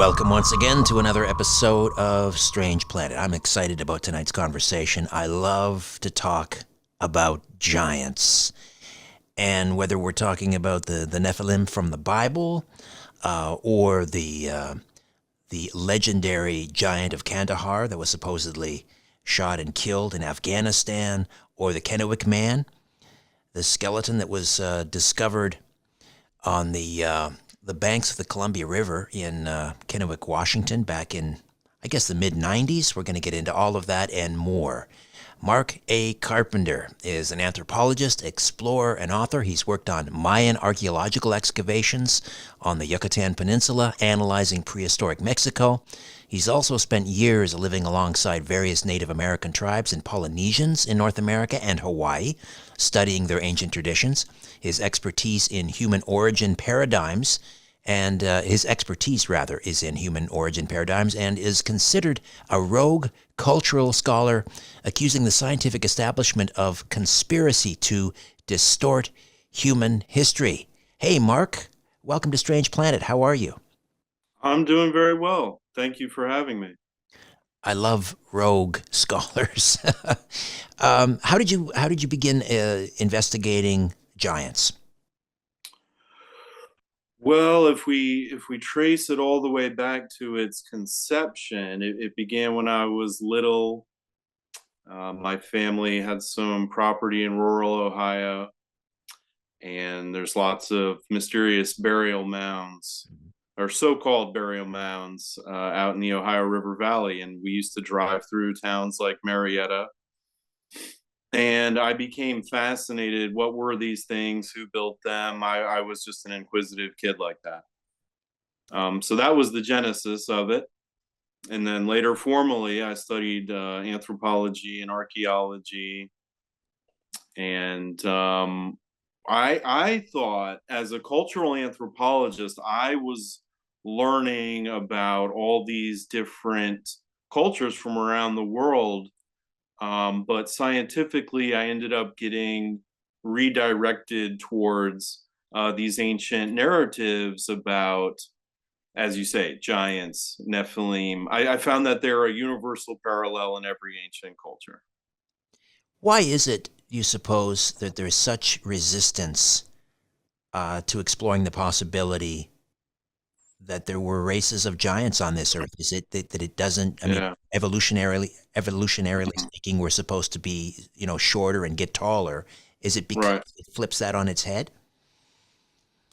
Welcome once again to another episode of Strange Planet. I'm excited about tonight's conversation. I love to talk about giants. And whether we're talking about the Nephilim from the Bible or the legendary Giant of Kandahar that was supposedly shot and killed in Afghanistan, or the Kennewick Man, the skeleton that was discovered on the banks of the Columbia River in Kennewick, Washington, back in, I guess, the mid-90s. We're going to get into all of that and more. Mark A. Carpenter is an anthropologist, explorer, and author. He's worked on Mayan archaeological excavations on the Yucatan Peninsula, analyzing prehistoric Mexico. He's also spent years living alongside various Native American tribes and Polynesians in North America and Hawaii, studying their ancient traditions. His expertise in human origin paradigms and is in human origin paradigms, and is considered a rogue cultural scholar, accusing the scientific establishment of conspiracy to distort human history. Hey, Mark, welcome to Strange Planet. How are you? I'm doing very well. Thank you for having me. I love rogue scholars. How did you begin investigating giants? Well, if we trace it all the way back to its conception, it began when I was little. My family had some property in rural Ohio, and there's lots of mysterious burial mounds, or so-called burial mounds, out in the Ohio River Valley. And we used to drive through towns like Marietta, and I became fascinated. What were these things? Who built them? I was just an inquisitive kid like that. So that was the genesis of it. And then later, formally, I studied anthropology and archaeology. And I thought, as a cultural anthropologist, I was learning about all these different cultures from around the world. But scientifically, I ended up getting redirected towards these ancient narratives about, as you say, giants, Nephilim. I found that they're a universal parallel in every ancient culture. Why is it, you suppose, that there's such resistance to exploring the possibility that there were races of giants on this earth? Is it that it doesn't? I mean, Yeah. evolutionarily Mhm. speaking, we're supposed to be, shorter and get taller. Is it because Right. it flips that on its head?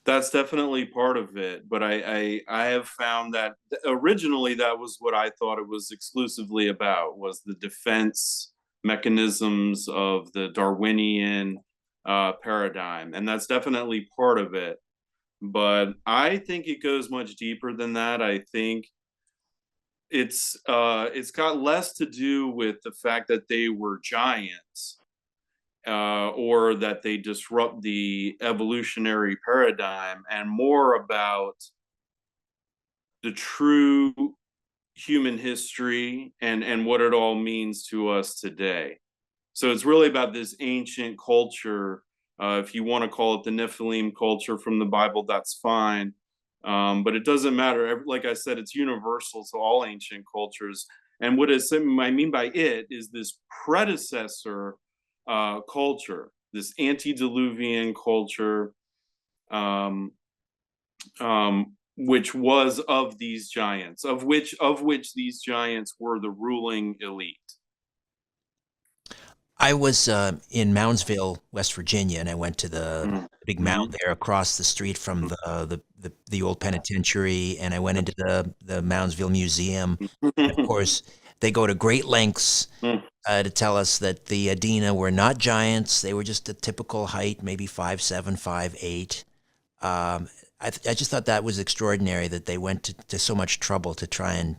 That's definitely part of it, but I have found that originally that was what I thought it was exclusively about, was the defense mechanisms of the Darwinian paradigm, and that's definitely part of it. But I think it goes much deeper than that. I think it's got less to do with the fact that they were giants, or that they disrupt the evolutionary paradigm, and more about the true human history and what it all means to us today. So it's really about this ancient culture. If you want to call it the Nephilim culture from the Bible, that's fine. But it doesn't matter. Like I said, it's universal to all ancient cultures. And I mean by it is this predecessor culture, this antediluvian culture, um, which was of these giants, of which these giants were the ruling elite. I was in Moundsville, West Virginia, and I went to the big mound Mm-hmm. there across the street from the old penitentiary, and I went into the Moundsville Museum. And of course, they go to great lengths to tell us that the Adena were not giants; they were just a typical height, maybe 5'7", 5'8". I just thought that was extraordinary that they went to so much trouble to try and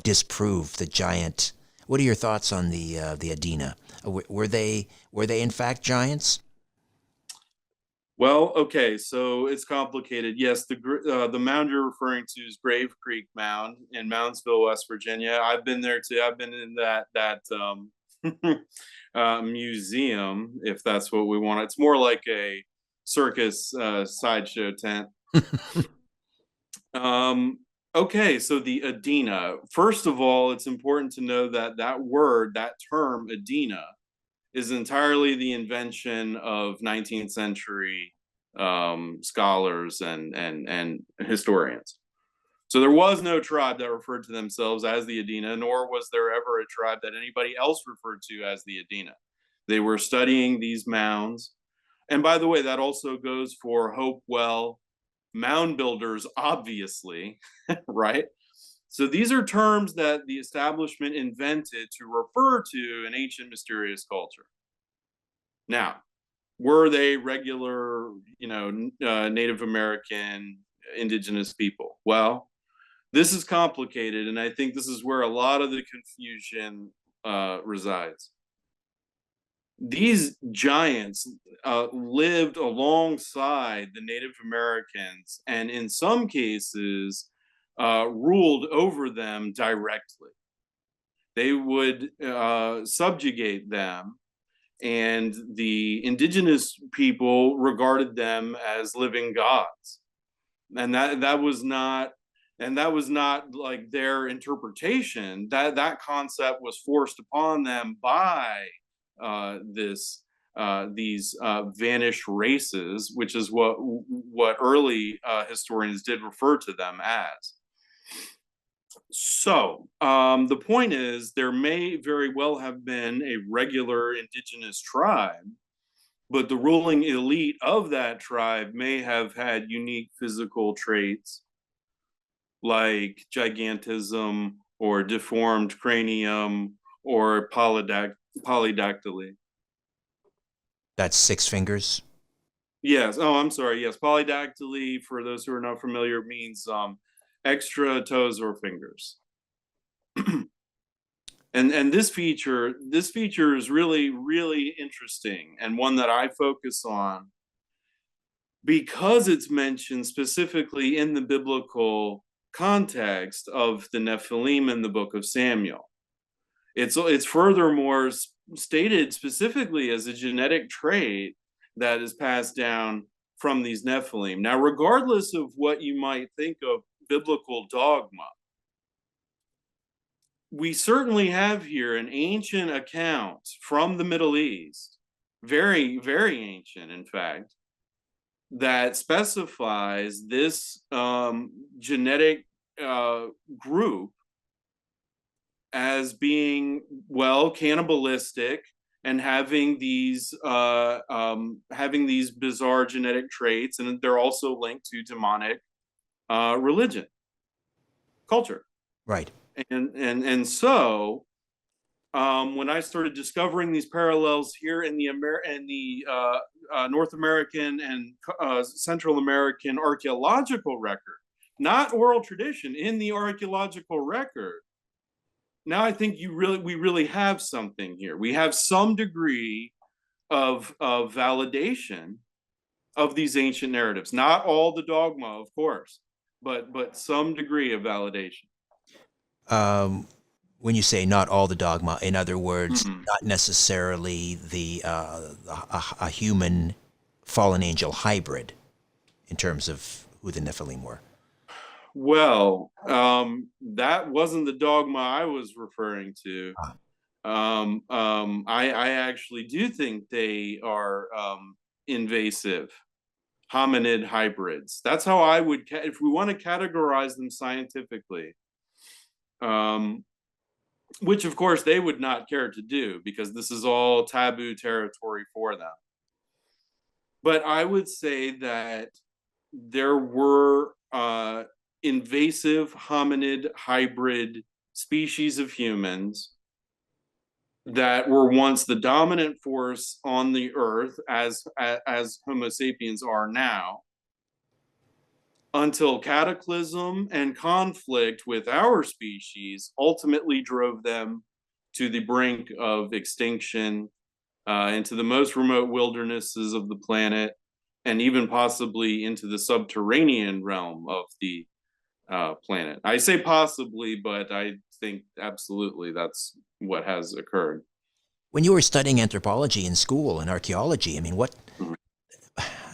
disprove the giant. What are your thoughts on the Adena? Were they in fact giants? Well, okay, so it's complicated. Yes, the mound you're referring to is Grave Creek Mound in Moundsville, West Virginia. I've been there too. I've been in that museum, if that's what we want. It's more like a circus sideshow tent. Um, Okay, so the Adena. First of all, it's important to know that that word, that term, Adena, is entirely the invention of 19th century scholars and historians. So there was no tribe that referred to themselves as the Adena, nor was there ever a tribe that anybody else referred to as the Adena. They were studying these mounds. And by the way, that also goes for Hopewell, mound builders, obviously, right? So these are terms that the establishment invented to refer to an ancient mysterious culture. Now, were they regular, Native American indigenous people? Well, this is complicated, and I think this is where a lot of the confusion resides. These giants lived alongside the Native Americans, and in some cases, ruled over them directly. They would subjugate them, and the indigenous people regarded them as living gods, and that was not like their interpretation. That concept was forced upon them by this these vanished races, which is what early historians did refer to them as. So the point is, there may very well have been a regular indigenous tribe, but the ruling elite of that tribe may have had unique physical traits like gigantism or deformed cranium or polydactyly. That's six fingers. Yes. Oh, I'm sorry. Yes, polydactyly, for those who are not familiar, means extra toes or fingers. And this feature is really interesting, and one that I focus on because it's mentioned specifically in the biblical context of the Nephilim in the book of Samuel. It's furthermore stated specifically as a genetic trait that is passed down from these Nephilim. Now, regardless of what you might think of biblical dogma, we certainly have here an ancient account from the Middle East, very, very ancient, in fact, that specifies this genetic group as being, well, cannibalistic and having these bizarre genetic traits, and they're also linked to demonic religion, culture. Right. And so when I started discovering these parallels here in the North American and Central American archaeological record, not oral tradition, in the archaeological record, now I think we really have something here. We have some degree of validation of these ancient narratives. Not all the dogma, of course, but some degree of validation. Um, when you say not all the dogma, in other words, Mm-hmm. not necessarily a human fallen angel hybrid in terms of who the Nephilim were. Well, that wasn't the dogma I was referring to. Ah, I actually do think they are invasive hominid hybrids. That's how I would, if we want to categorize them scientifically, um, which of course they would not care to do because this is all taboo territory for them. But I would say that there were invasive hominid hybrid species of humans that were once the dominant force on the earth, as Homo sapiens are now, until cataclysm and conflict with our species ultimately drove them to the brink of extinction, into the most remote wildernesses of the planet, and even possibly into the subterranean realm of the planet. I say possibly, but I think absolutely that's what has occurred. when you were studying anthropology in school and archaeology, I mean,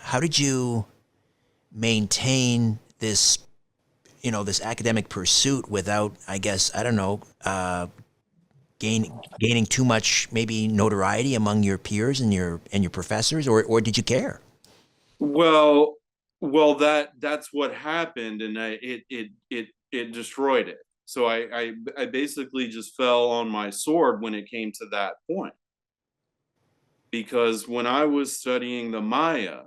how did you maintain this this academic pursuit without, I guess, I don't know, gaining too much maybe notoriety among your peers and your professors, or did you care? Well, that's what happened, and it destroyed it. So I basically just fell on my sword when it came to that point, because when I was studying the Maya,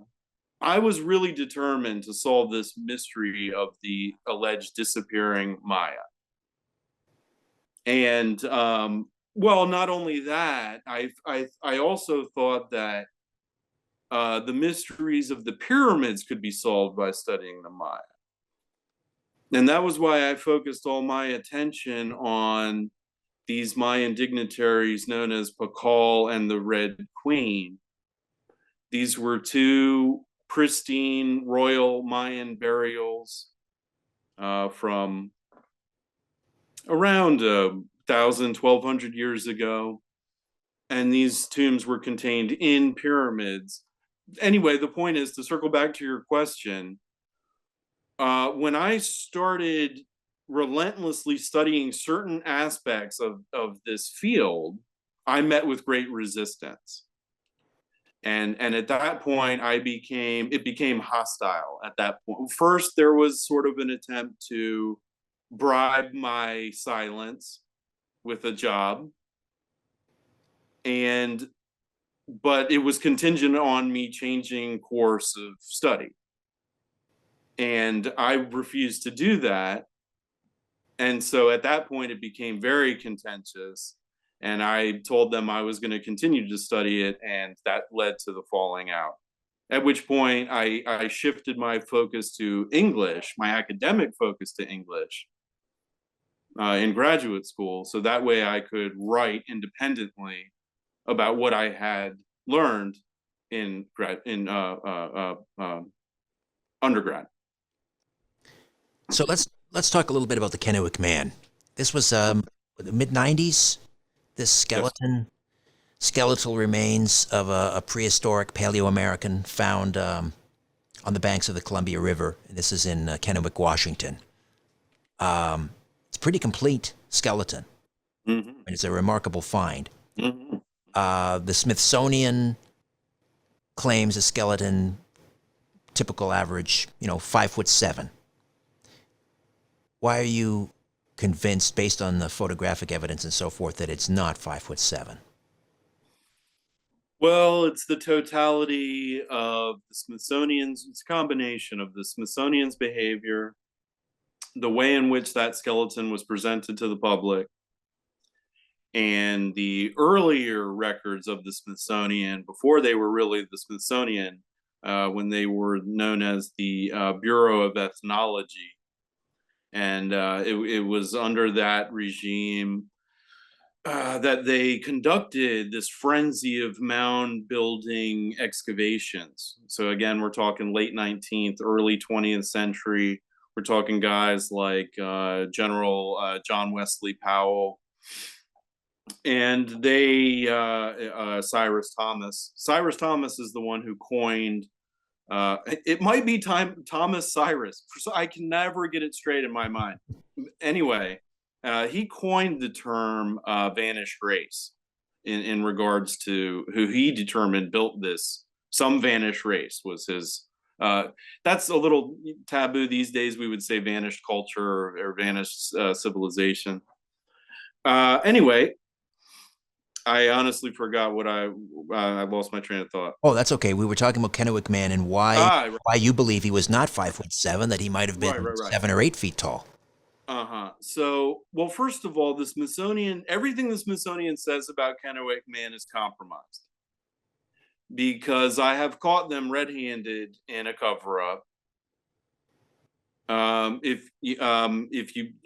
I was really determined to solve this mystery of the alleged disappearing Maya. And well, not only that, I also thought that the mysteries of the pyramids could be solved by studying the Maya. And that was why I focused all my attention on these Mayan dignitaries known as Pakal and the Red Queen. These were two pristine royal Mayan burials from around 1,000, 1,200 years ago. And these tombs were contained in pyramids. Anyway, the point is, to circle back to your question, when I started relentlessly studying certain aspects of this field, I met with great resistance. And at that point, it became hostile at that point. First, there was sort of an attempt to bribe my silence with a job. But it was contingent on me changing course of study. And I refused to do that. And so at that point, it became very contentious. And I told them I was going to continue to study it. And that led to the falling out. At which point, I shifted my focus to English, my academic focus to English in graduate school. So that way I could write independently about what I had learned in undergrad. So let's talk a little bit about the Kennewick Man. This was the mid-90s. This skeletal remains of a prehistoric Paleo-American found on the banks of the Columbia River. This is in Kennewick, Washington. It's a pretty complete skeleton, Mm-hmm. and it's a remarkable find. Mm-hmm. The Smithsonian claims a skeleton, typical average, 5'7". Why are you convinced, based on the photographic evidence and so forth, that it's not 5'7"? Well, it's the totality of the Smithsonian's, it's a combination of the Smithsonian's behavior, the way in which that skeleton was presented to the public, and the earlier records of the Smithsonian, before they were really the Smithsonian, when they were known as the Bureau of Ethnology. And it was under that regime that they conducted this frenzy of mound building excavations. So again, we're talking late 19th, early 20th century. We're talking guys like General John Wesley Powell, and Cyrus Thomas. Cyrus Thomas is the one who coined. It might be Thomas Cyrus. I can never get it straight in my mind. Anyway, he coined the term vanished race in regards to who he determined built this. Some vanished race was his. That's a little taboo these days. We would say vanished culture or vanished civilization. Anyway, I honestly forgot what I lost my train of thought. Oh, that's okay. We were talking about Kennewick Man and why you believe he was not 5'7", that he might have been Right. 7 or 8 feet tall. So, well, first of all, the Smithsonian, everything the Smithsonian says about Kennewick Man is compromised, because I have caught them red-handed in a cover-up. If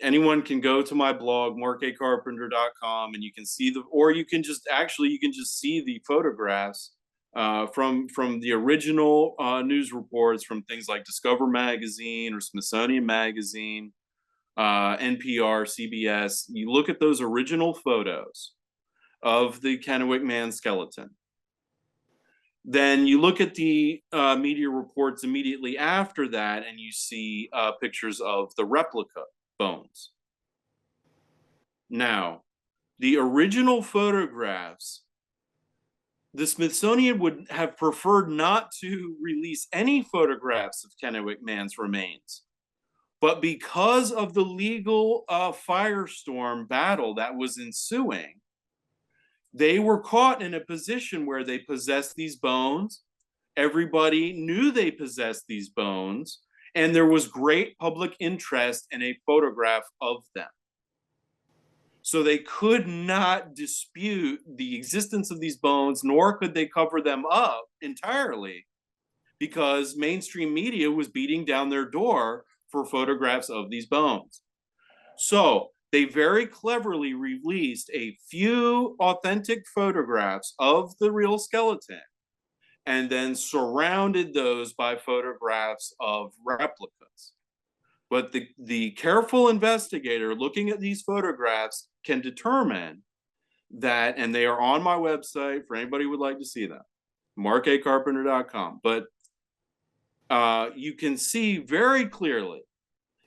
anyone can go to my blog, markacarpenter.com, and you can see you can just see the photographs from the original news reports from things like Discover Magazine or Smithsonian Magazine, NPR, CBS. You look at those original photos of the Kennewick Man skeleton. Then you look at the media reports immediately after that, and you see pictures of the replica bones. Now, the original photographs, the Smithsonian would have preferred not to release any photographs of Kennewick Man's remains. But because of the legal firestorm battle that was ensuing, they were caught in a position where they possessed these bones. Everybody knew they possessed these bones, and there was great public interest in a photograph of them. So they could not dispute the existence of these bones, nor could they cover them up entirely, because mainstream media was beating down their door for photographs of these bones. So they very cleverly released a few authentic photographs of the real skeleton and then surrounded those by photographs of replicas. But the careful investigator looking at these photographs can determine that, and they are on my website for anybody who would like to see them, markacarpenter.com. But you can see very clearly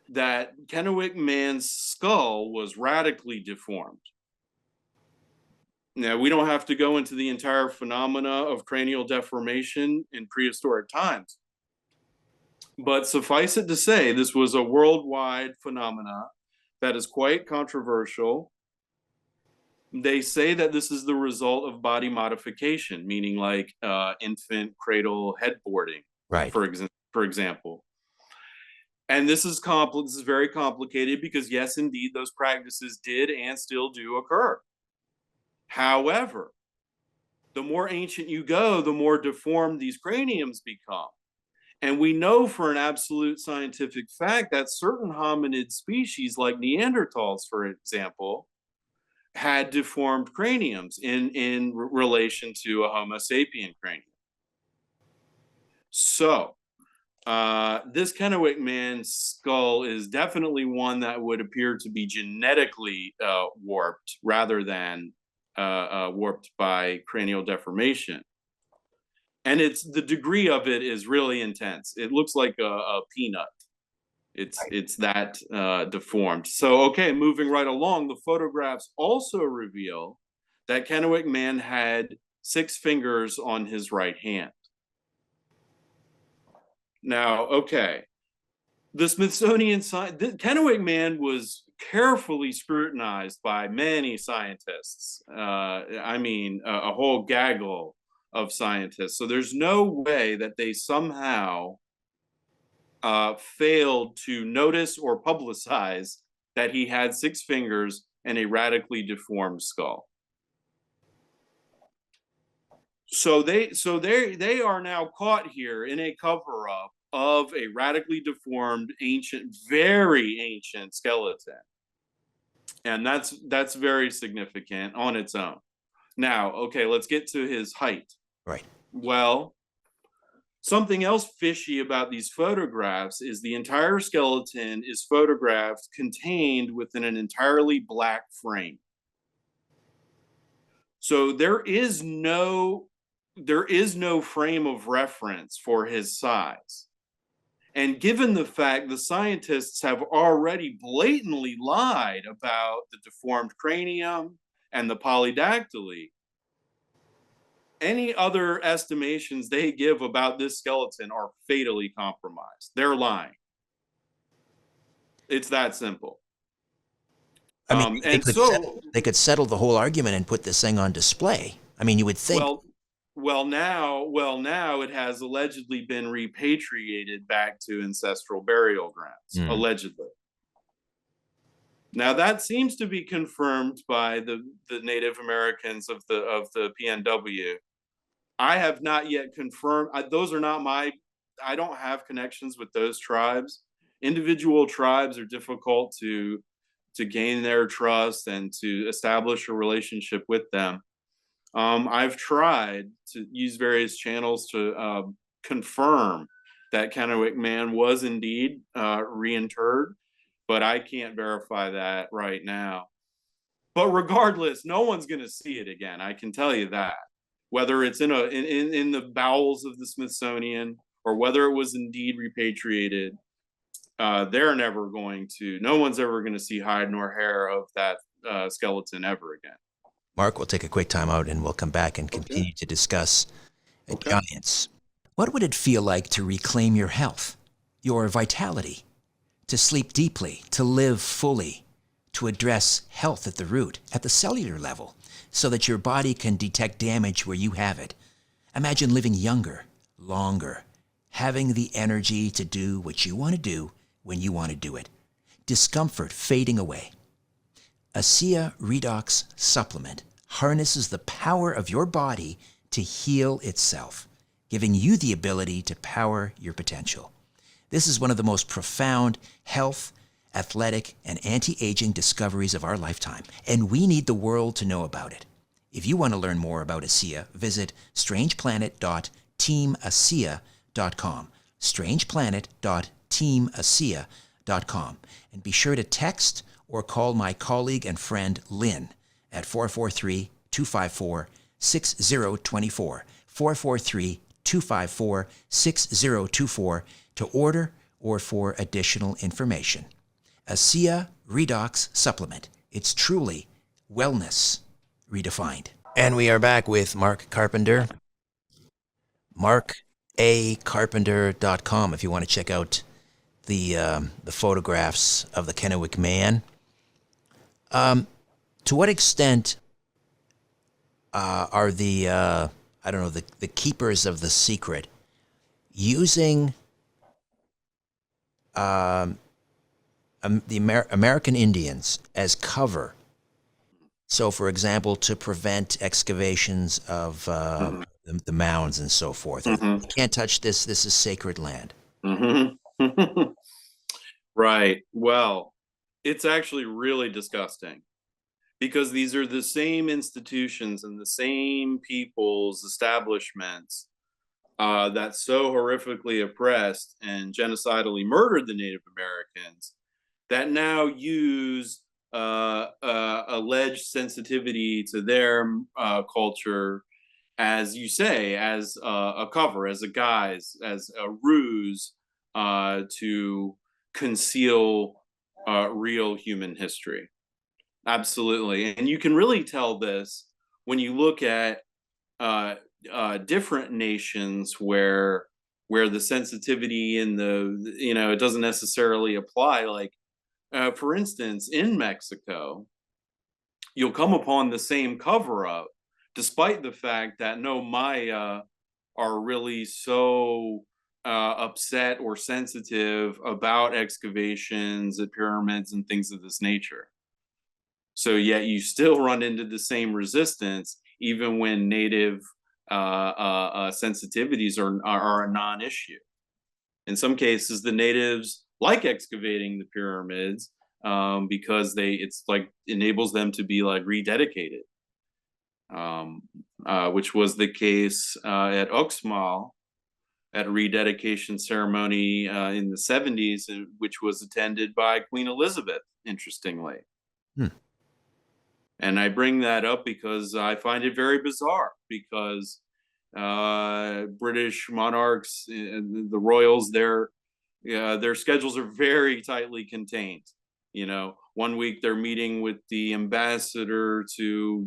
that Kennewick Man's skull was radically deformed. Now, we don't have to go into the entire phenomena of cranial deformation in prehistoric times, but suffice it to say, this was a worldwide phenomena that is quite controversial. They say that this is the result of body modification, meaning like infant cradle headboarding, Right. for example. And this is very complicated because, yes, indeed, those practices did and still do occur. However, the more ancient you go, the more deformed these craniums become. And we know for an absolute scientific fact that certain hominid species, like Neanderthals, for example, had deformed craniums in relation to a Homo sapien cranium. So this Kennewick Man skull is definitely one that would appear to be genetically warped rather than warped by cranial deformation. And the degree of it is really intense. It looks like a peanut. It's that deformed. So, okay, moving right along, the photographs also reveal that Kennewick Man had 6 fingers on his right hand. Now, okay, the Smithsonian Kennewick Man was carefully scrutinized by many scientists. I mean, a whole gaggle of scientists. So there's no way that they somehow failed to notice or publicize that he had 6 fingers and a radically deformed skull. So they are now caught here in a cover-up of a radically deformed, ancient, very ancient skeleton. And that's very significant on its own. Now, okay, let's get to his height. Right. Well, something else fishy about these photographs is the entire skeleton is photographed contained within an entirely black frame. So there is no frame of reference for his size. And given the fact the scientists have already blatantly lied about the deformed cranium and the polydactyly, any other estimations they give about this skeleton are fatally compromised. They're lying. It's that simple. I mean, they could settle the whole argument and put this thing on display. I mean, you would think. Well, now it has allegedly been repatriated back to ancestral burial grounds, allegedly. Now that seems to be confirmed by the Native Americans of the PNW. I have not yet confirmed. Those are not my. I don't have connections with those tribes. Individual tribes are difficult to gain their trust and to establish a relationship with them. I've tried to use various channels to confirm that Kennewick Man was indeed reinterred, but I can't verify that right now. But regardless, no one's going to see it again. I can tell you that. whether it's in the bowels of the Smithsonian or whether it was indeed repatriated, they're never going to. No one's ever going to see hide nor hair of that skeleton ever again. Mark, we'll take a quick time out and we'll come back and Okay. continue to discuss Okay. giants. What would it feel like to reclaim your health, your vitality, to sleep deeply, to live fully, to address health at the root, at the cellular level, so that your body can detect damage where you have it? Imagine living younger, longer, having the energy to do what you want to do when you want to do it. Discomfort fading away. ASEA Redox Supplement harnesses the power of your body to heal itself, giving you the ability to power your potential. This is one of the most profound health, athletic, and anti-aging discoveries of our lifetime, and we need the world to know about it. If you want to learn more about ASEA, visit strangeplanet.teamasea.com, strangeplanet.teamasea.com, and be sure to text or call my colleague and friend Lynn at 443-254-6024, 443-254-6024 to order or for additional information. ASEA Redox Supplement. It's truly wellness redefined. And we are back with Mark Carpenter. markacarpenter.com if you want to check out the photographs of the Kennewick Man. To what extent are the the keepers of the secret using the American Indians as cover? So, for example, to prevent excavations of the mounds and so forth. Mm-hmm. You can't touch this. This is sacred land. Mm-hmm. Right. Well, it's actually really disgusting because these are the same institutions and the same people's establishments that so horrifically oppressed and genocidally murdered the Native Americans that now use alleged sensitivity to their culture, as you say, as a cover, as a guise, as a ruse to conceal real human history. Absolutely. And you can really tell this when you look at different nations where the sensitivity in the, it doesn't necessarily apply. Like, for instance, in Mexico, you'll come upon the same cover up, despite the fact that no Maya are really so upset or sensitive about excavations at pyramids and things of this nature. So yet you still run into the same resistance, even when native sensitivities are a non-issue. In some cases, the natives like excavating the pyramids because it's like enables them to be like rededicated, which was the case at Uxmal at a rededication ceremony in the 70s, which was attended by Queen Elizabeth, interestingly. And I bring that up because I find it very bizarre because British monarchs, the royals, their schedules are very tightly contained. One week they're meeting with the ambassador to,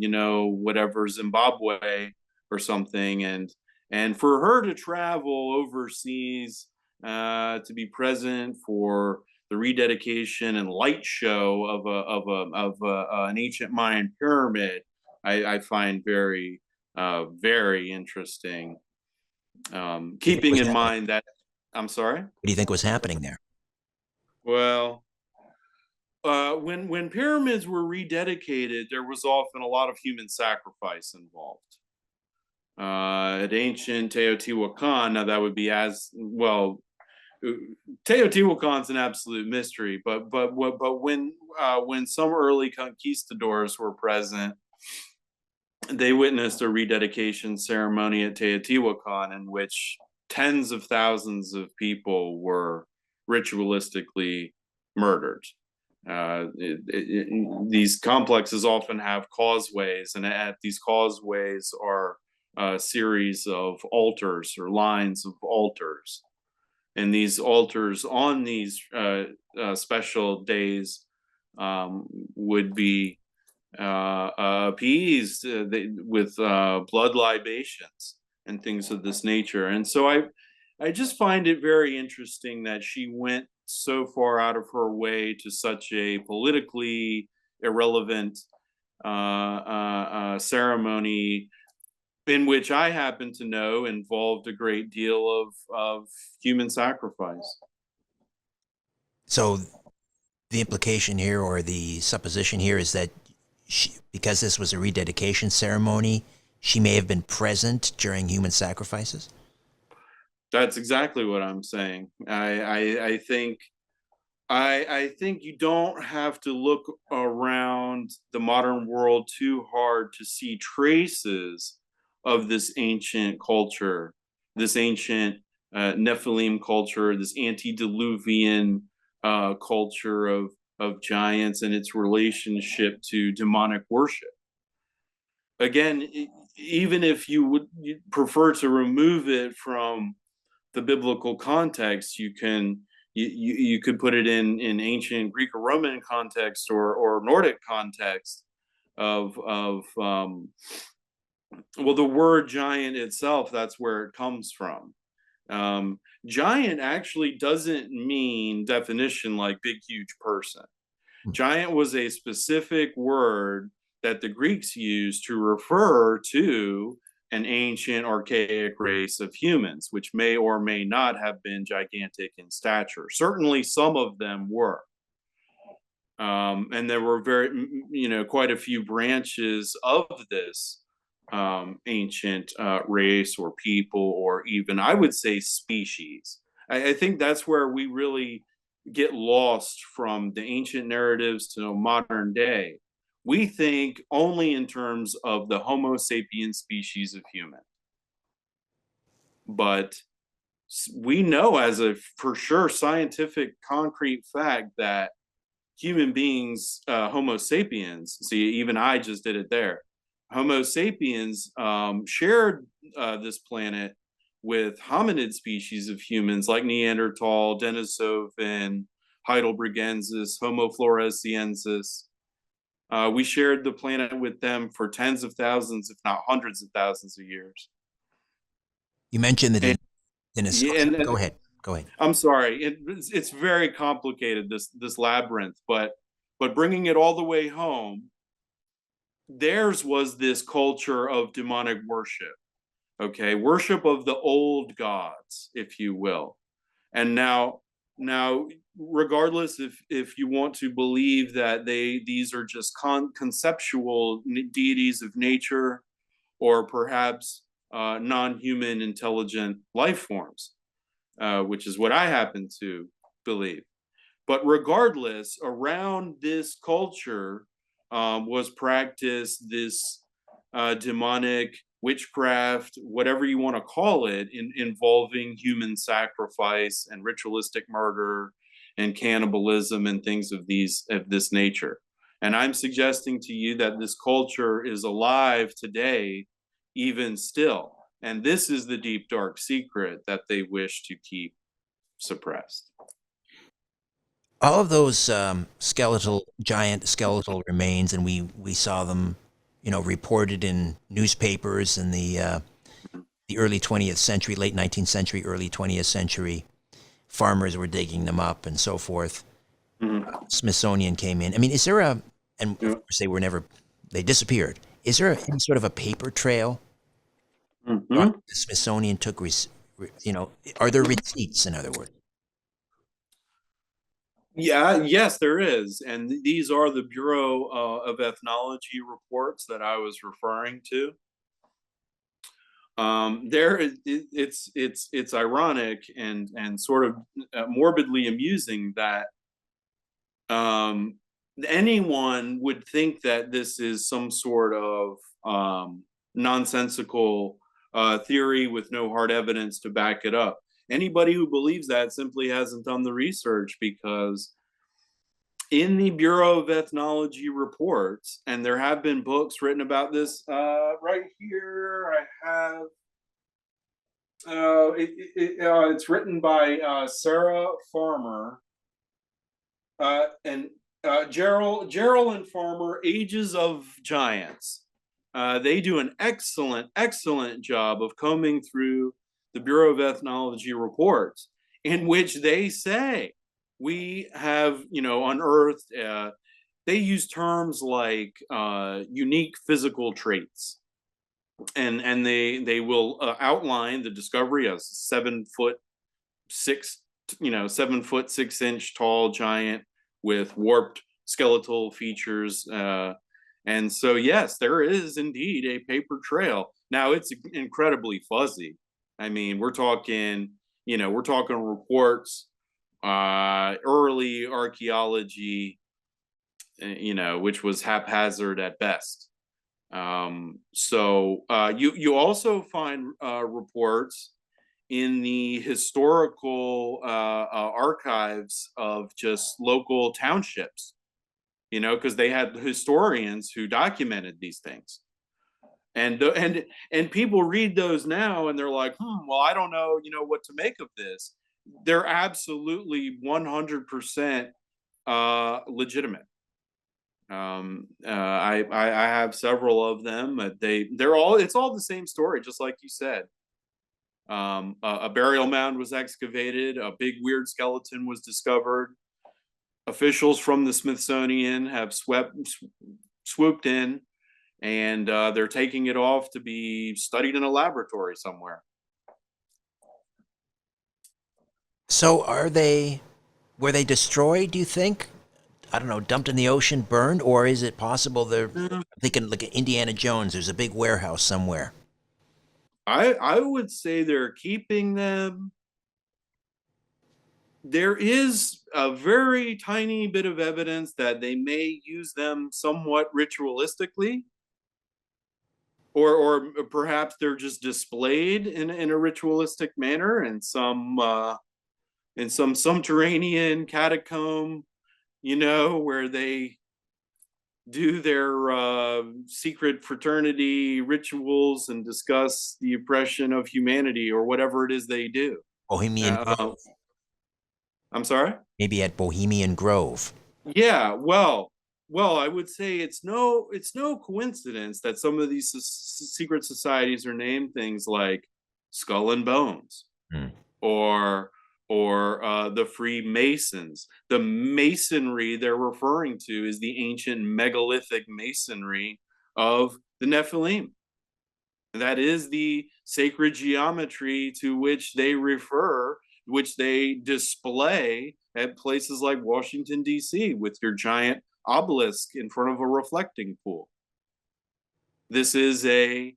whatever, Zimbabwe or something. And for her to travel overseas to be present for the rededication and light show of an ancient Mayan pyramid, I find very very interesting. Keeping in mind that, I'm sorry. What do you think was happening there? Well, when pyramids were rededicated, there was often a lot of human sacrifice involved. At ancient Teotihuacan, now that would be as well. Teotihuacan's an absolute mystery, but when some early conquistadors were present, they witnessed a rededication ceremony at Teotihuacan in which tens of thousands of people were ritualistically murdered. These complexes often have causeways, and at these causeways are series of altars or lines of altars. And these altars on these special days would be appeased with blood libations and things of this nature. And so I just find it very interesting that she went so far out of her way to such a politically irrelevant ceremony, in which I happen to know involved a great deal of human sacrifice. So the implication here, or the supposition here, is that because this was a rededication ceremony, she may have been present during human sacrifices. That's exactly what I'm saying. I think I think you don't have to look around the modern world too hard to see traces of this ancient culture, this ancient Nephilim culture, this antediluvian culture of giants and its relationship to demonic worship. Again, even if you would prefer to remove it from the biblical context, you could put it in ancient Greek or Roman context, or Nordic context of well, the word giant itself, that's where it comes from. Giant actually doesn't mean definition like big, huge person. Giant was a specific word that the Greeks used to refer to an ancient archaic race of humans, which may or may not have been gigantic in stature. Certainly some of them were. And there were quite a few branches of this ancient race or people, or even, I would say, species. I think that's where we really get lost from the ancient narratives to modern day. We think only in terms of the Homo sapiens species of human. But we know as a for sure scientific concrete fact that human beings, Homo sapiens, see, even I just did it there. Homo sapiens shared this planet with hominid species of humans like Neanderthal, Denisovan, Heidelbergensis, Homo floresiensis. We shared the planet with them for tens of thousands, if not hundreds of thousands of years. You mentioned that And, in a yeah, and go ahead. Go ahead. I'm sorry, it's very complicated, this labyrinth, but bringing it all the way home, theirs was this culture of demonic worship. Okay, worship of the old gods, if you will. And now regardless if you want to believe that these are just conceptual deities of nature, or perhaps non-human intelligent life forms, which is what I happen to believe. But regardless, around this culture was practiced this demonic witchcraft, whatever you want to call it, involving human sacrifice and ritualistic murder and cannibalism and things of this nature. And I'm suggesting to you that this culture is alive today, even still. And this is the deep, dark secret that they wish to keep suppressed. All of those giant skeletal remains, and we saw them, reported in newspapers in the early 20th century, late 19th century, early 20th century. Farmers were digging them up and so forth. Mm-hmm. Smithsonian came in. I mean, is there and of Yeah. course they disappeared. Is there any sort of a paper trail? Mm-hmm. The Smithsonian took, are there receipts, in other words? Yeah, yes, there is, and these are the Bureau of Ethnology reports that I was referring to. It's ironic and sort of morbidly amusing that um, anyone would think that this is some sort of nonsensical theory with no hard evidence to back it up. Anybody who believes that simply hasn't done the research, because in the Bureau of Ethnology reports, and there have been books written about this. Right here, I have. It's written by Sarah Farmer and Gerald and Farmer, Ages of Giants. They do an excellent job of combing through the Bureau of Ethnology reports, in which they say we have, unearthed. They use terms like unique physical traits, and they will outline the discovery as 7'6" tall giant with warped skeletal features. And so, yes, there is indeed a paper trail. Now, it's incredibly fuzzy. I mean, we're talking reports, early archaeology, which was haphazard at best. You also find reports in the historical archives of just local townships, because they had historians who documented these things. And people read those now and they're like, well, I don't know, what to make of this. They're absolutely 100% legitimate. I have several of them. It's all the same story, just like you said. A burial mound was excavated, a big weird skeleton was discovered. Officials from the Smithsonian have swooped in, and they're taking it off to be studied in a laboratory somewhere. So were they destroyed, do you think? I don't know, dumped in the ocean, burned, or is it possible they're thinking like Indiana Jones, there's a big warehouse somewhere? I would say they're keeping them. There is a very tiny bit of evidence that they may use them somewhat ritualistically, or perhaps they're just displayed in a ritualistic manner in some subterranean catacomb, where they do their secret fraternity rituals and discuss the oppression of humanity or whatever it is they do. Bohemian Grove. I'm sorry? Maybe at Bohemian Grove. Yeah, well, I would say it's no coincidence that some of these secret societies are named things like Skull and Bones, or the Freemasons. The masonry they're referring to is the ancient megalithic masonry of the Nephilim. That is the sacred geometry to which they refer, which they display at places like Washington, D.C., with your giant obelisk in front of a reflecting pool. This is an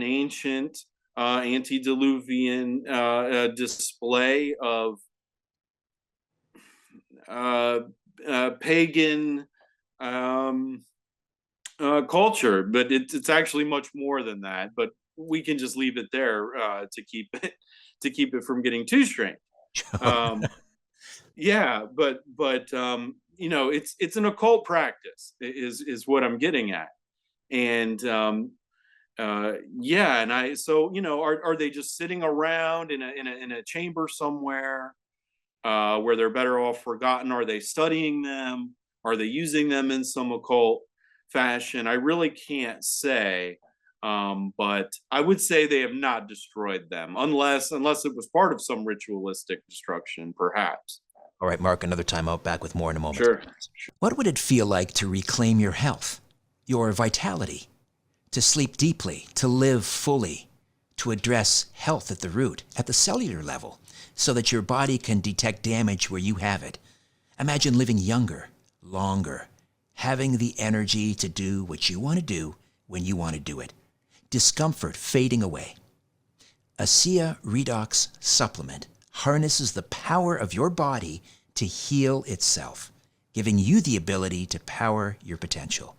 ancient antediluvian display of pagan culture, but it's actually much more than that. But we can just leave it there to keep it from getting too strange. Yeah, but it's an occult practice is what I'm getting at. And yeah, and are they just sitting around in a chamber somewhere where they're better off forgotten? Are they studying them? Are they using them in some occult fashion? I really can't say, but I would say they have not destroyed them, unless it was part of some ritualistic destruction, perhaps. All right, Mark, another time out, back with more in a moment. Sure. What would it feel like to reclaim your health, your vitality, to sleep deeply, to live fully, to address health at the root, at the cellular level, so that your body can detect damage where you have it? Imagine living younger, longer, having the energy to do what you want to do when you want to do it. Discomfort fading away. ASEA Redox Supplement harnesses the power of your body to heal itself, giving you the ability to power your potential.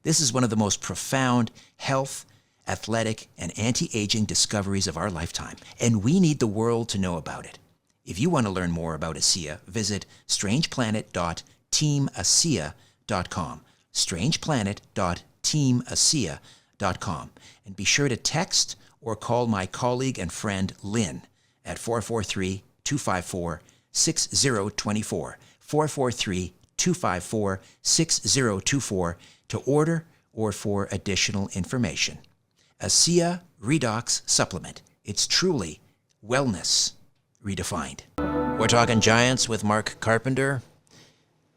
This is one of the most profound health, athletic, and anti-aging discoveries of our lifetime, and we need the world to know about it. If you want to learn more about ASEA, visit strangeplanet.teamasea.com. strangeplanet.teamasea.com. And be sure to text or call my colleague and friend Lynn at 443-254-6024. 443-254-6024 to order or for additional information. ASEA Redox Supplement. It's truly wellness redefined. We're talking giants with Mark Carpenter.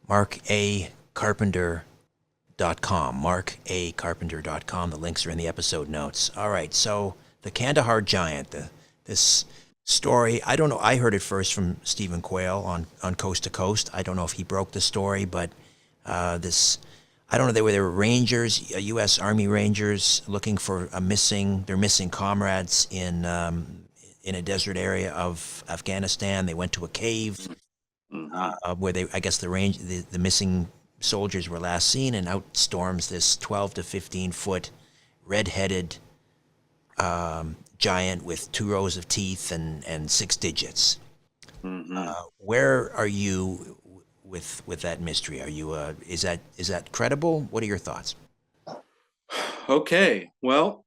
MarkACarpenter.com. MarkACarpenter.com. The links are in the episode notes. All right, so the Kandahar giant, this story, I don't know, I heard it first from Stephen Quayle on Coast to Coast. I don't know if he broke the story, but I don't know, they were Rangers, U.S. Army Rangers, looking for their missing comrades in a desert area of Afghanistan. They went to a cave where the missing soldiers were last seen, and out storms this 12 to 15 foot red-headed giant with 2 rows of teeth and 6 digits. Where are you with that mystery? Are you is that credible? What are your thoughts? Okay, well,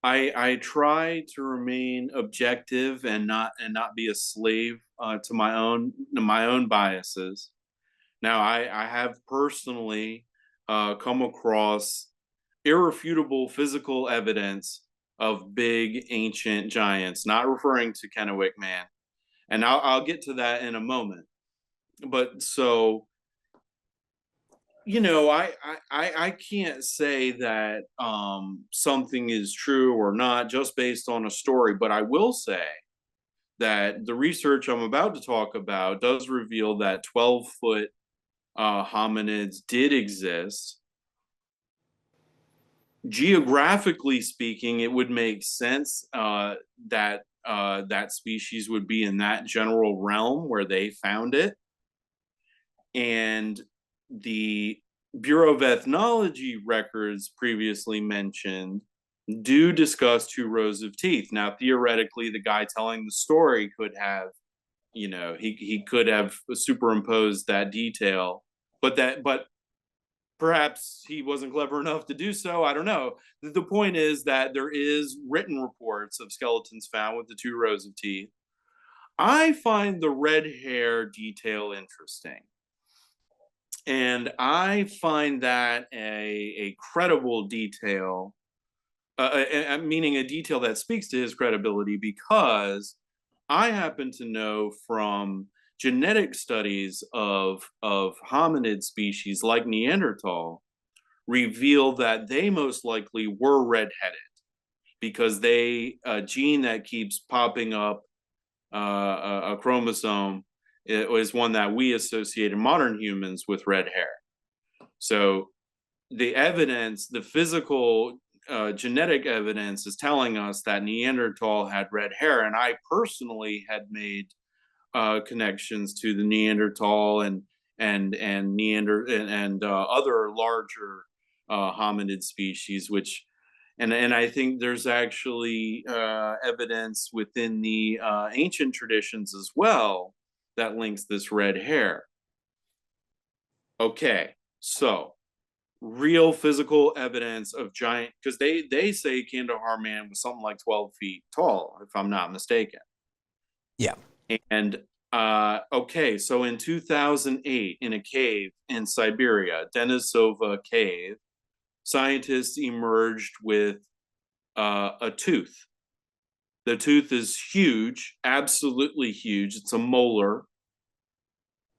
I try to remain objective and not be a slave to my own biases. Now, I have personally come across irrefutable physical evidence of big ancient giants, not referring to Kennewick Man, and I'll get to that in a moment. But so, I can't say that something is true or not just based on a story, but I will say that the research I'm about to talk about does reveal that 12-foot hominids did exist. Geographically speaking, it would make sense that that species would be in that general realm where they found it. And the Bureau of Ethnology records previously mentioned do discuss 2 rows of teeth. Now, theoretically, the guy telling the story could have, he could have superimposed that detail, but perhaps he wasn't clever enough to do so. I don't know. The point is that there is written reports of skeletons found with the 2 rows of teeth. I find the red hair detail interesting. And I find that a credible detail, meaning a detail that speaks to his credibility, because I happen to know from genetic studies of hominid species like Neanderthal reveal that they most likely were redheaded, because a gene that keeps popping up, a chromosome, it was one that we associate in modern humans with red hair. So the evidence, the physical genetic evidence, is telling us that Neanderthal had red hair, and I personally had made connections to the Neanderthal and other larger hominid species, which and I think there's actually evidence within the ancient traditions as well that links this red hair. Okay, so real physical evidence of giant, because they say Kandahar Man was something like 12 feet tall, if I'm not mistaken. Yeah. And okay, so in 2008, in a cave in Siberia, Denisova Cave, scientists emerged with a tooth. The tooth is huge, absolutely huge. It's a molar.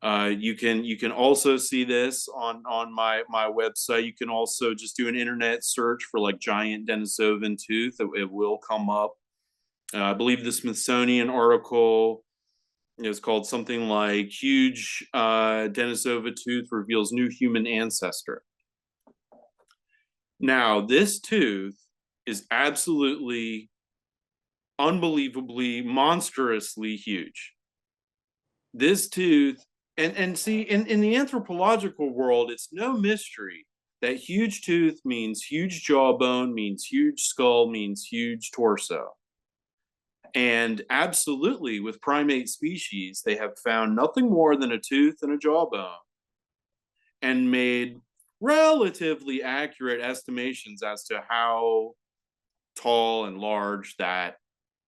You can also see this on my website. You can also just do an internet search for like giant Denisovan tooth. It will come up. I believe the Smithsonian article is called something like "Huge Denisova Tooth Reveals New Human Ancestor." Now, this tooth is absolutely, unbelievably, monstrously huge. This tooth, and see, in the anthropological world, it's no mystery that huge tooth means huge jawbone, means huge skull, means huge torso. And absolutely, with primate species, they have found nothing more than a tooth and a jawbone and made relatively accurate estimations as to how tall and large that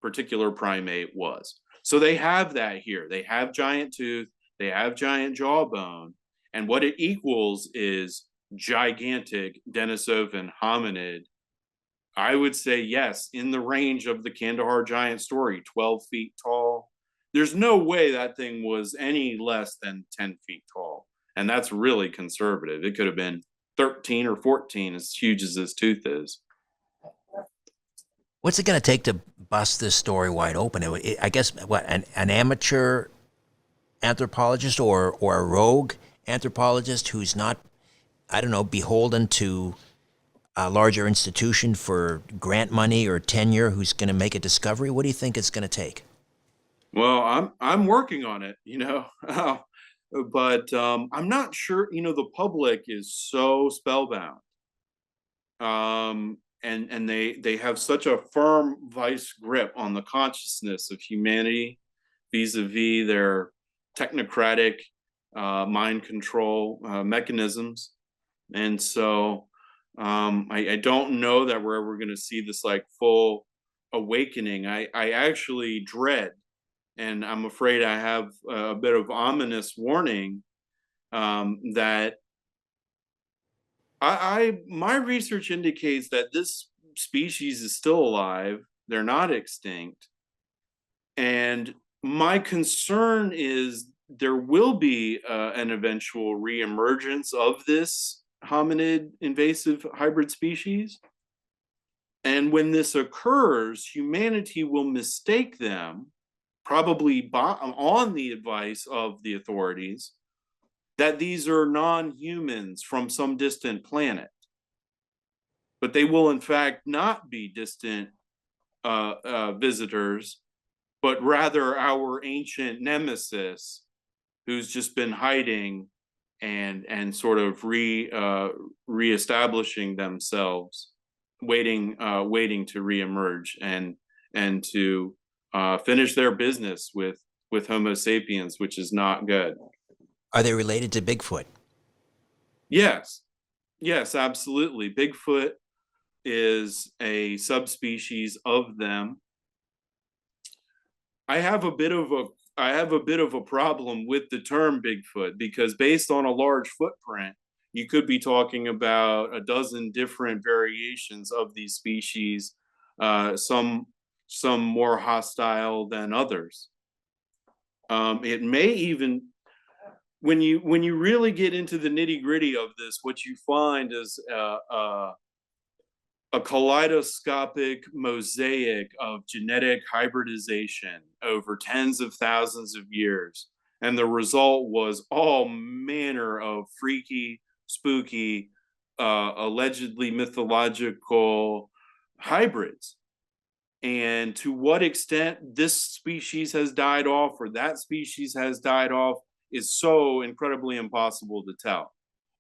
particular primate was. So they have that here. They have giant tooth, they have giant jawbone, and what it equals is gigantic Denisovan hominid. I would say yes, in the range of the Kandahar giant story, 12 feet tall. There's no way that thing was any less than 10 feet tall. And that's really conservative. It could have been 13 or 14, as huge as this tooth is. What's it going to take to bust this story wide open? I guess what an amateur anthropologist or a rogue anthropologist who's not, I don't know, beholden to a larger institution for grant money or tenure, who's going to make a discovery? What do you think it's going to take? Well, I'm working on it, but I'm not sure. The public is so spellbound, and they have such a firm vice grip on the consciousness of humanity vis-a-vis their technocratic mind control mechanisms, and so I don't know that we're ever going to see this like full awakening. I actually dread, and I'm afraid I have a bit of ominous warning that my research indicates that this species is still alive. They're not extinct, and my concern is there will be an eventual reemergence of this hominid invasive hybrid species. And when this occurs, humanity will mistake them, probably on the advice of the authorities, that these are non-humans from some distant planet. But they will, in fact, not be distant visitors, but rather our ancient nemesis, who's just been hiding and sort of reestablishing themselves, waiting to reemerge and to finish their business with Homo sapiens, which is not good. Are they related to Bigfoot? Yes, yes, absolutely. Bigfoot is a subspecies of them. I have a bit of a problem with the term Bigfoot because based on a large footprint, you could be talking about a dozen different variations of these species, some more hostile than others. It may even, when you really get into the nitty gritty of this, what you find is a kaleidoscopic mosaic of genetic hybridization over tens of thousands of years. And the result was all manner of freaky, spooky, allegedly mythological hybrids. And to what extent this species has died off or that species has died off is so incredibly impossible to tell.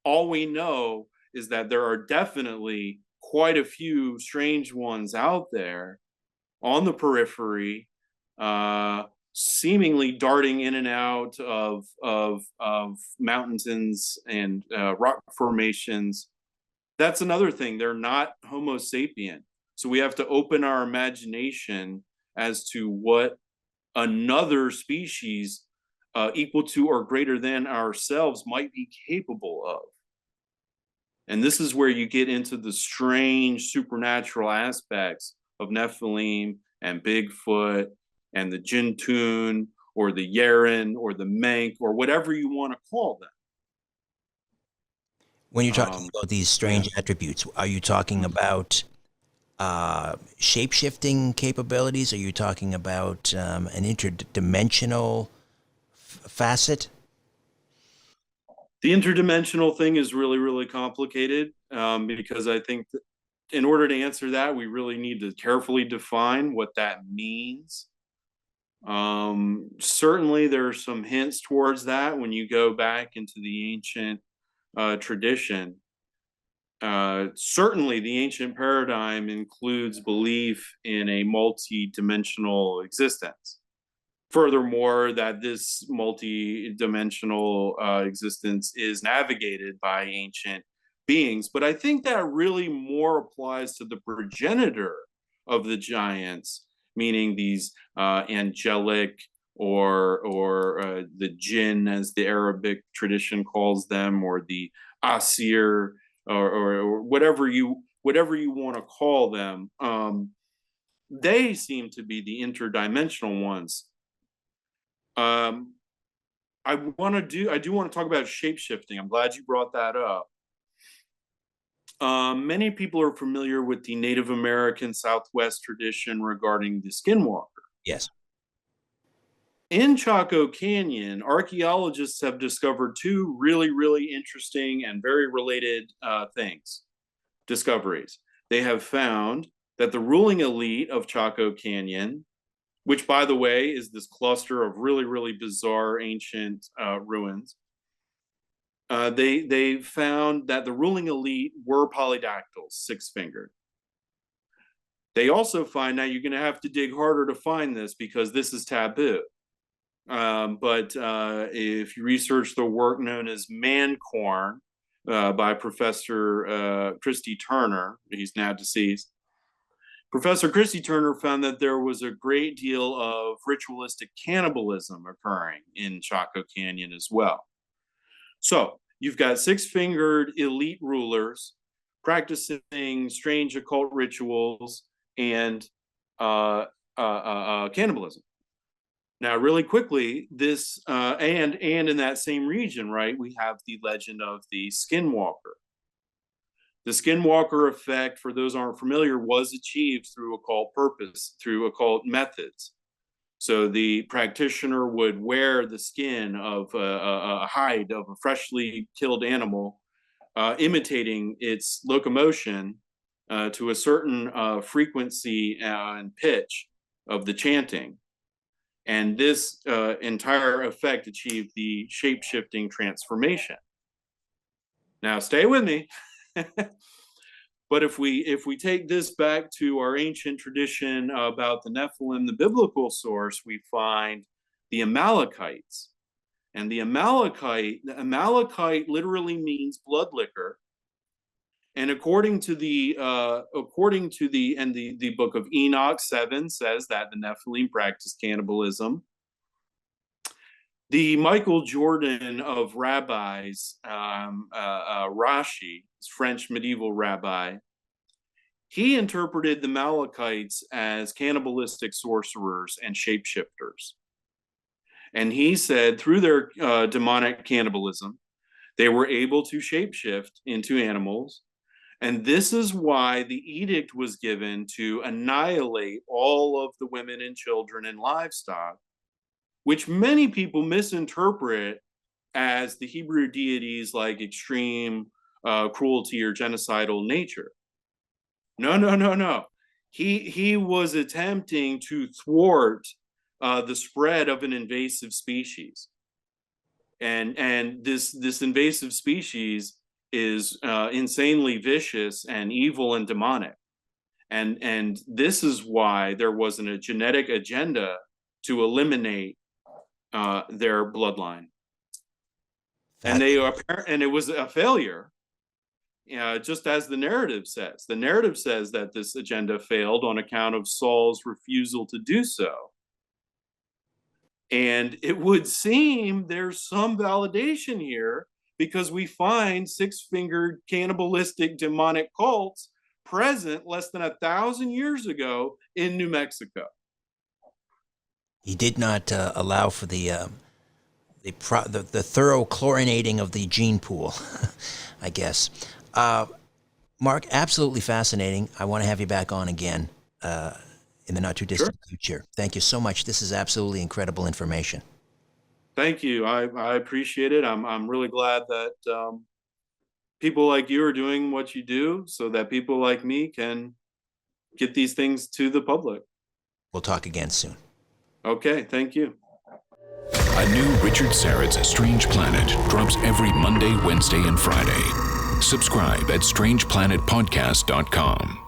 All we know is that there are definitely quite a few strange ones out there on the periphery, seemingly darting in and out of mountains and rock formations. That's another thing. They're not Homo sapien. So we have to open our imagination as to what another species equal to or greater than ourselves might be capable of. And this is where you get into the strange supernatural aspects of Nephilim and Bigfoot and the Jintun or the Yeren or the Menk or whatever you want to call them. When you're talking about these strange attributes, are you talking about shape-shifting capabilities? Are you talking about an interdimensional facet? The interdimensional thing is really, really complicated because I think that in order to answer that, we really need to carefully define what that means. Certainly, there are some hints towards that when you go back into the ancient tradition. certainly the ancient paradigm includes belief in a multi-dimensional existence. Furthermore, that this multi-dimensional existence is navigated by ancient beings. But I think that really more applies to the progenitor of the giants, meaning these angelic or the jinn, as the Arabic tradition calls them, or the asir, or whatever you want to call them. They seem to be the interdimensional ones. I do want to talk about shape-shifting. I'm glad you brought that up. Many people are familiar with the Native American Southwest tradition regarding the skinwalker. Yes. In Chaco Canyon, archaeologists have discovered two really, really interesting and very related discoveries. They have found that the ruling elite of Chaco Canyon, which, by the way, is this cluster of really, really bizarre ancient ruins, they found that the ruling elite were polydactyls, six-fingered. They also find, now you're going to have to dig harder to find this because this is taboo. But if you research the work known as Mancorn by Professor Christy Turner, he's now deceased, Professor Christy Turner found that there was a great deal of ritualistic cannibalism occurring in Chaco Canyon as well. So you've got six-fingered elite rulers practicing strange occult rituals and cannibalism. Now, really quickly, this and in that same region, right, we have the legend of the skinwalker. The skinwalker effect, for those who aren't familiar, was achieved through occult purpose, through occult methods. So the practitioner would wear the skin of a hide of a freshly killed animal, imitating its locomotion to a certain frequency and pitch of the chanting. And this entire effect achieved the shape-shifting transformation. Now, stay with me. But if we take this back to our ancient tradition about the Nephilim, the biblical source, we find the Amalekites. And the Amalekite literally means blood liquor. And according to the book of Enoch 7 says that the Nephilim practiced cannibalism. The Michael Jordan of rabbis, Rashi, French medieval rabbi, he interpreted the Amalekites as cannibalistic sorcerers and shapeshifters. And he said through their demonic cannibalism, they were able to shapeshift into animals. And this is why the edict was given to annihilate all of the women and children and livestock, which many people misinterpret as the Hebrew deities like extreme cruelty or genocidal nature. No. He was attempting to thwart the spread of an invasive species. And this invasive species is insanely vicious and evil and demonic. And this is why there wasn't a genetic agenda to eliminate their bloodline. And it was a failure, just as the narrative says. The narrative says that this agenda failed on account of Saul's refusal to do so. And it would seem there's some validation here because we find six-fingered cannibalistic demonic cults present less than 1,000 years ago in New Mexico. He did not allow for the thorough chlorinating of the gene pool, I guess. Mark, absolutely fascinating. I want to have you back on again in the not too distant future. Thank you so much. This is absolutely incredible information. Thank you. I appreciate it. I'm really glad that people like you are doing what you do so that people like me can get these things to the public. We'll talk again soon. Okay, thank you. A new Richard Syrett's Strange Planet drops every Monday, Wednesday, and Friday. Subscribe at strangeplanetpodcast.com.